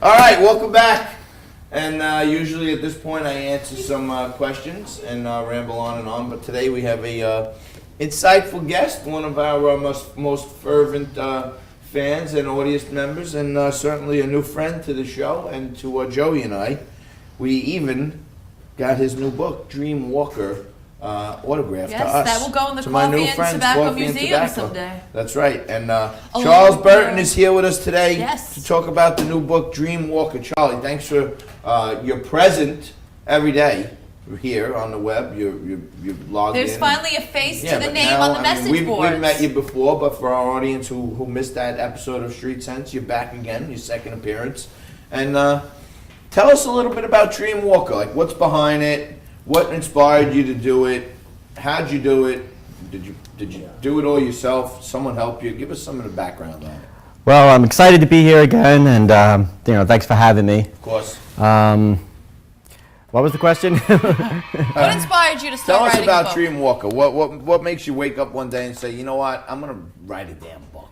All right, welcome back. And usually at this point I answer some questions and ramble on and on. But today we have a insightful guest, one of our most fervent fans and audience members, and certainly a new friend to the show and to Joey and I. We even got his new book, Dream Walker, autographed to us. Yes, that will go in the to my new Coffee and friends, Tobacco Coffee and Museum Tobacco. someday. That's right. And Charles Berton is here with us today to talk about the new book, Dream Walker. Charlie, thanks for your present every day here on the web. You're logged in. There's finally a face to the name on the message boards. We've met you before, but for our audience who missed that episode of Street Sense, you're back again, your second appearance. And tell us a little bit about Dream Walker. Like, what's behind it? What inspired you to do it? How'd you do it? Did you do it all yourself? Someone help you? Give us some of the background on it. Well, I'm excited to be here again, and thanks for having me. Of course. What was the question? What inspired you to start writing a book? Tell us about Dream Walker. What makes you wake up one day and say, you know what, I'm gonna write a damn book?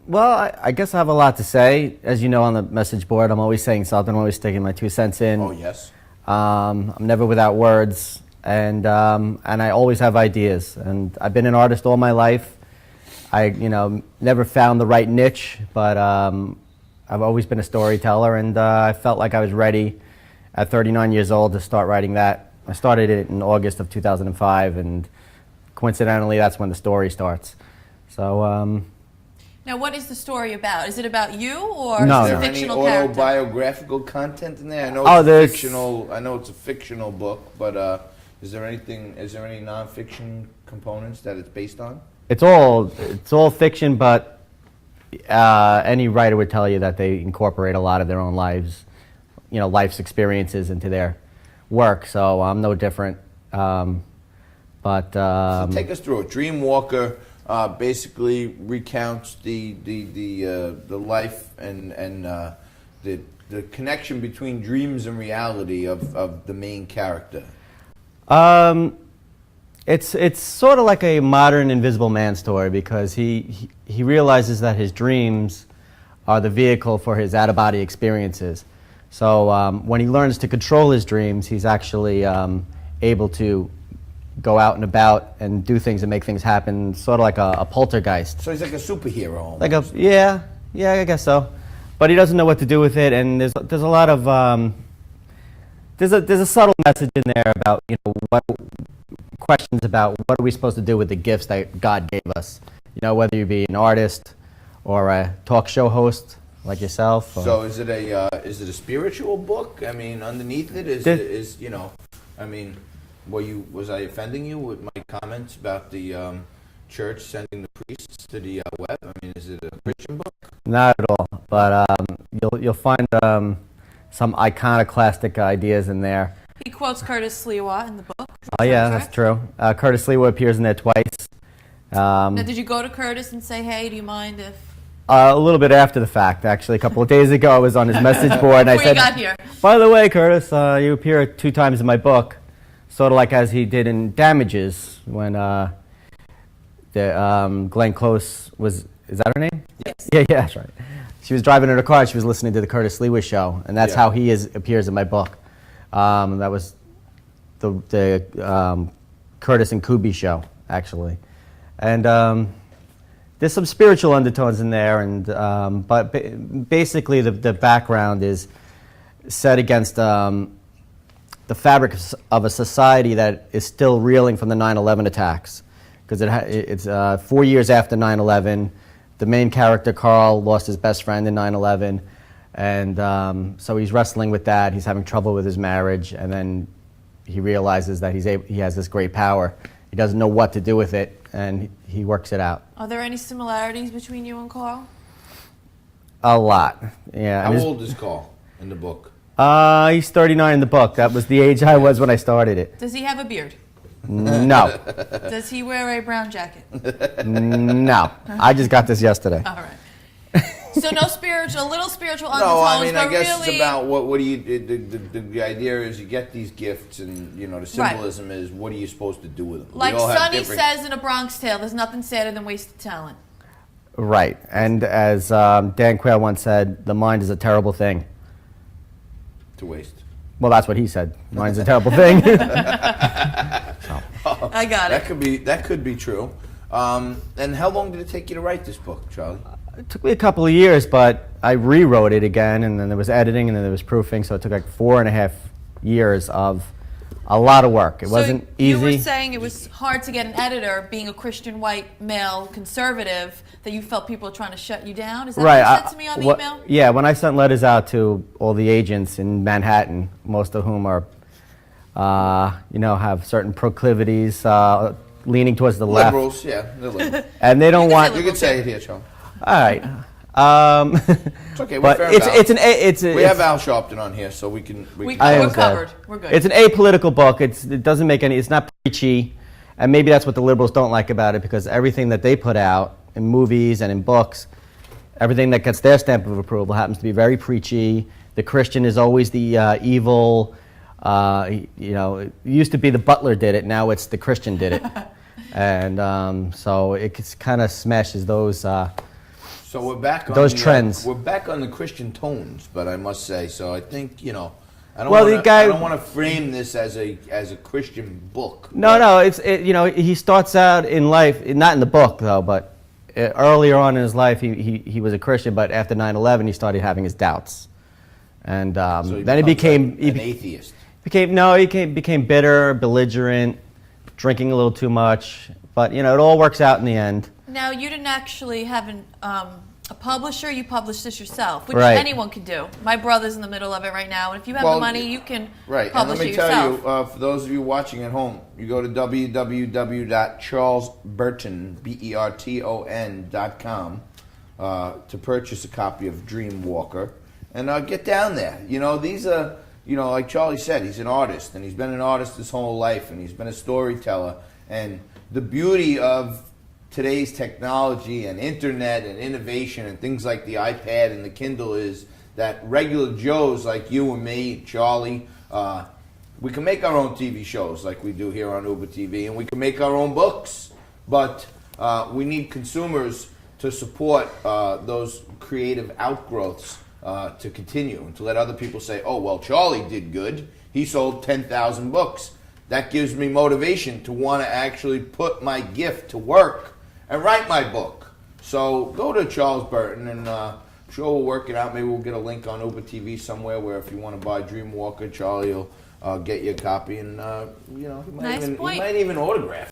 Well, I guess I have a lot to say. As you know, on the message board, I'm always saying something. I'm always sticking my 2 cents in. Oh yes. I'm never without words, and I always have ideas. And I've been an artist all my life. I never found the right niche, but I've always been a storyteller, and I felt like I was ready at 39 years old to start writing that. I started it in August of 2005, and coincidentally, that's when the story starts. So. Now, what is the story about? Is it about you, or No, is it Is a there any fictional character? autobiographical content in there? I know there's- fictional. I know it's a fictional book, but is there any nonfiction components that it's based on? It's all fiction, but any writer would tell you that they incorporate a lot of their own lives, life's experiences into their work. So I'm no different. So take us through it. Dream Walker basically recounts the life and the connection between dreams and reality of the main character. It's sort of like a modern Invisible Man story, because he realizes that his dreams are the vehicle for his out-of-body experiences. So when he learns to control his dreams, he's actually able to go out and about and do things and make things happen, sort of like a poltergeist. So he's like a superhero almost. Yeah, I guess so. But he doesn't know what to do with it, and there's a lot of there's a subtle message in there about what questions about what are we supposed to do with the gifts that God gave us. Whether you be an artist or a talk show host like yourself. So is it a spiritual book? I mean, underneath it was I offending you with my comments about the church sending the priests to the web? I mean, is it a Christian book? Not at all, but you'll find some iconoclastic ideas in there. He quotes Curtis Sliwa in the book. Oh yeah, that's true. Curtis Sliwa appears in there twice. Now, did you go to Curtis and say, hey, do you mind if... A little bit after the fact, actually. A couple of days ago, I was on his message board, and I said, you got here. By the way, Curtis, you appear 2 times in my book, sort of like as he did in Damages, when Glenn Close was, is that her name? Yes. Yeah, that's right. She was driving in her car, and she was listening to the Curtis Sliwa show, and that's how he appears in my book. That was the Curtis and Kubi show, actually. And there's some spiritual undertones in there, and but basically the background is set against the fabric of a society that is still reeling from the 9/11 attacks, because it's 4 years after 9/11. The main character, Carl, lost his best friend in 9/11, and so he's wrestling with that. He's having trouble with his marriage, and then he realizes that he has this great power. He doesn't know what to do with it, and he works it out. Are there any similarities between you and Carl? A lot, yeah. How old is Carl in the book? He's 39 in the book. That was the age I was when I started it. Does he have a beard? No. Does he wear a brown jacket? No. I just got this yesterday. All right. So no spiritual, little spiritual undertones, No, I mean, but I guess really... it's about what do you, the idea is you get these gifts and, the symbolism is what are you supposed to do with them? Like We all have Sonny different- says in A Bronx Tale, there's nothing sadder than wasted talent. Right. And as Dan Quayle once said, the mind is a terrible thing. To waste. Well, that's what he said. Mind's a terrible thing. I got it. That could be true. And how long did it take you to write this book, Charlie? It took me a couple of years, but I rewrote it again, and then there was editing, and then there was proofing, so it took like 4.5 years of a lot of work. It wasn't easy. You were saying it was hard to get an editor, being a Christian white male conservative, that you felt people were trying to shut you down? Is that what you said to me on the email? Yeah, when I sent letters out to all the agents in Manhattan, most of whom are, have certain proclivities, leaning towards the left. Liberals, yeah, they're liberals. And they don't want. You can say it here, Charlie. All right. It's okay. But We have Al Sharpton on here, so we can. We're understand. covered. We're good. It's an apolitical book. It doesn't make any. It's not preachy, and maybe that's what the liberals don't like about it, because everything that they put out in movies and in books, everything that gets their stamp of approval happens to be very preachy. The Christian is always the evil. It used to be the butler did it. Now it's the Christian did it, and so it kind of smashes those. So we're back on those trends. We're back on the Christian tones, but I must say, so I think I don't want to frame this as a Christian book. No, he starts out in life, not in the book though, but earlier on in his life, he was a Christian, but after 9/11, he started having his doubts, and So then he became an atheist. He became bitter, belligerent, drinking a little too much, but it all works out in the end. Now, you didn't actually have a publisher. You published this yourself, which Right. anyone can do. My brother's in the middle of it right now, and if you have Well, the money, you can Right, and publish let me it tell yourself. you, for those of you watching at home, you go to www.charlesberton.com to purchase a copy of Dreamwalker, and get down there. These are, like Charlie said, he's an artist, and he's been an artist his whole life, and he's been a storyteller, and the beauty of today's technology and internet and innovation and things like the iPad and the Kindle is that regular Joes like you and me, Charlie, we can make our own TV shows like we do here on UbaTV, and we can make our own books, but we need consumers to support those creative outgrowths to continue, and to let other people say, oh, well, Charlie did good. He sold 10,000 books. That gives me motivation to want to actually put my gift to work and write my book. So go to Charles Berton, and I'm sure we'll work it out. Maybe we'll get a link on UbaTV somewhere where if you want to buy Dreamwalker, Charlie will get you a copy, and he might even autograph